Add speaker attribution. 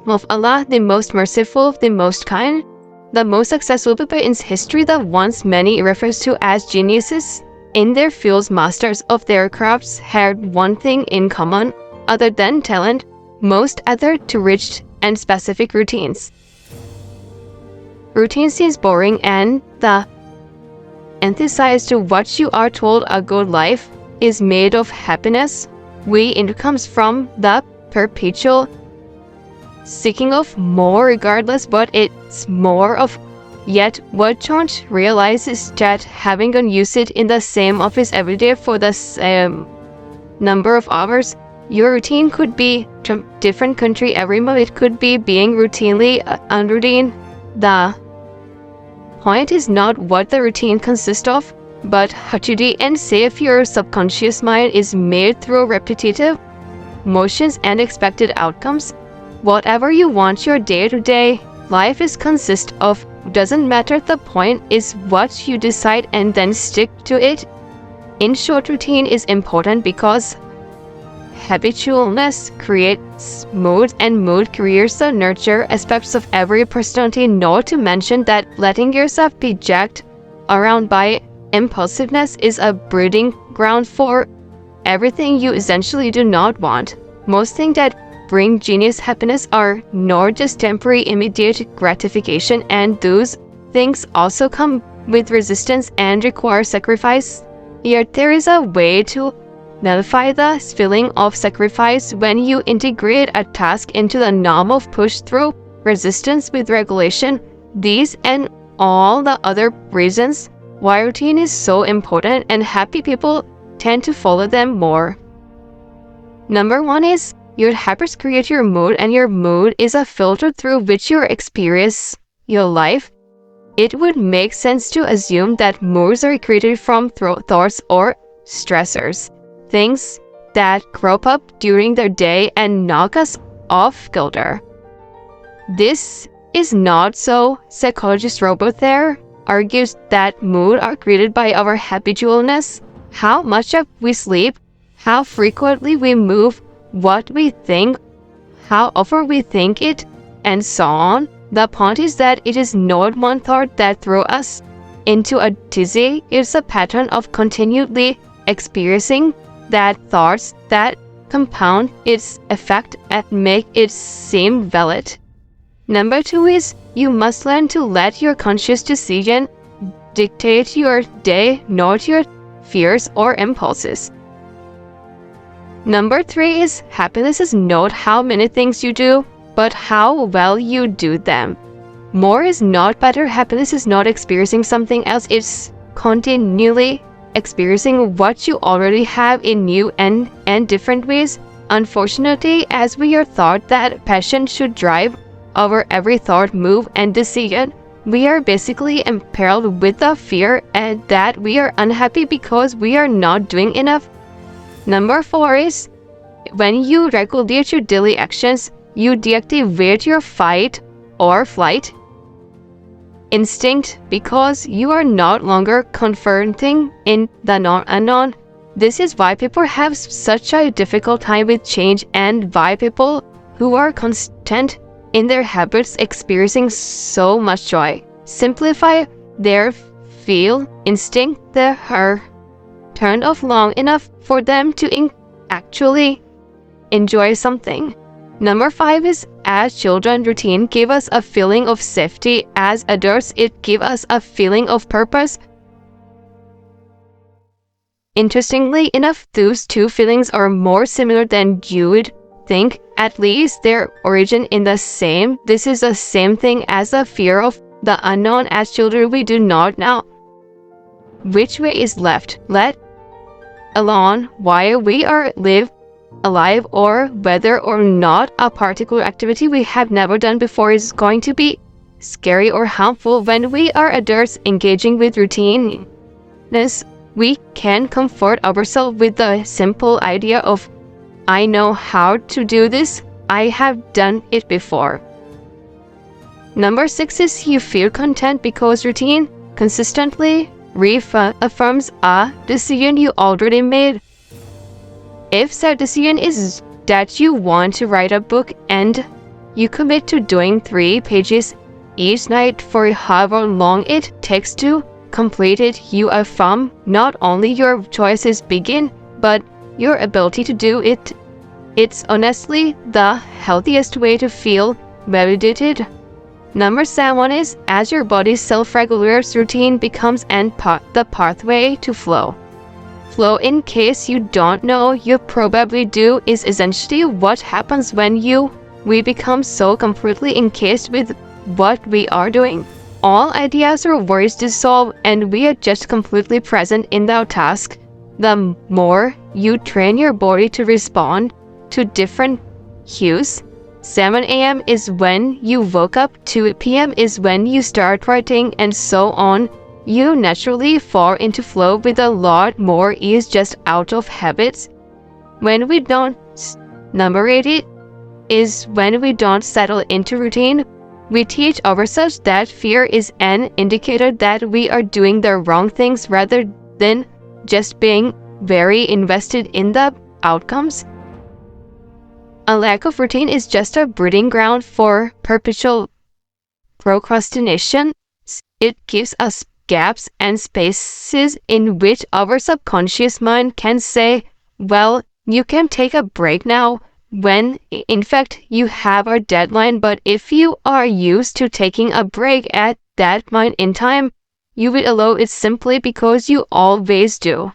Speaker 1: of Allah, the most merciful, the most kind, the most successful people in history, the ones many refers to as geniuses in their fields, masters of their crafts, had one thing in common other than talent: most adhered to rigid and specific routines. Routine seems boring, and the antithesis to what you are told a good life is made of happiness. It comes from the perpetual seeking of more, regardless what it's more of. Yet what don't realize is that having used it in the same office every day for the same number of hours, your routine could be from different country every month. It could be being routinely unroutine. The point is not what the routine consists of, but how to do and say. If your subconscious mind is made through repetitive motions and expected outcomes, whatever you want your day-to-day life is consist of doesn't matter. The point is what you decide and then stick to it. In short, routine is important because habitualness creates mood, and mood creates the nurture aspects of every personality. Not to mention that letting yourself be jacked around by impulsiveness is a breeding ground for everything you essentially do not want. Most things that bring genius happiness are not just temporary immediate gratification, and those things also come with resistance and require sacrifice. Yet there is a way to nullify the feeling of sacrifice when you integrate a task into the norm of push-through resistance with regulation. These and all the other reasons why routine is so important, and happy people tend to follow them more. Number 1 is your habits create your mood, and your mood is a filter through which you experience your life. It would make sense to assume that moods are created from thoughts or stressors, things that crop up during the day and knock us off kilter. This is not so. Psychologist Robert Thayer argues that moods are created by our habitualness, how much of we sleep, how frequently we move, what we think, how often we think it, and so on. The point is that it is not one thought that throws us into a tizzy. It's a pattern of continually experiencing that thoughts that compound its effect and make it seem valid. Number 2 is you must learn to let your conscious decision dictate your day, not your fears or impulses. Number 3 is happiness is not how many things you do, but how well you do them. More is not better. Happiness is not experiencing something else. It's continually experiencing what you already have in new and different ways. Unfortunately, as we are taught that passion should drive our every thought, move, and decision, we are basically imperiled with the fear and that we are unhappy because we are not doing enough. Number 4 is when you regulate your daily actions, you deactivate your fight or flight instinct because you are not longer confronting in the unknown. This is why people have such a difficult time with change, and why people who are constant in their habits experiencing so much joy. Simplify their feel instinct that are turned off long enough for them to actually enjoy something. Number 5 is as children, routine give us a feeling of safety. As adults, it gives us a feeling of purpose. Interestingly enough, those two feelings are more similar than you would think. At least their origin in the same. This is the same thing as the fear of the unknown. As children, we do not know which way is left, let alone why we are alive, or whether or not a particular activity we have never done before is going to be scary or harmful. When we are adults engaging with routineness, we can comfort ourselves with the simple idea of, I know how to do this, I have done it before. Number 6 is you feel content because routine consistently reaffirms a decision you already made. If that decision is that you want to write a book and You commit to doing 3 pages each night for however long it takes to complete it. You affirm not only your choices begin, but your ability to do it. It's honestly the healthiest way to feel validated. Number 7 is as your body's self-regulates, routine becomes the pathway to flow. Flow, in case you don't know, you probably do, is essentially what happens when we become so completely encased with what we are doing. All ideas or worries dissolve and we are just completely present in the task. The more you train your body to respond to different cues, 7 a.m. is when you woke up, 2 p.m. is when you start writing, and so on. You naturally fall into flow with a lot more ease just out of habits. When we don't, number 8 is when we don't settle into routine. We teach ourselves that fear is an indicator that we are doing the wrong things rather than just being very invested in the outcomes. A lack of routine is just a breeding ground for perpetual procrastination. It gives us gaps and spaces in which our subconscious mind can say, well, you can take a break now, when in fact you have a deadline. But if you are used to taking a break at that point in time, you will allow it simply because you always do.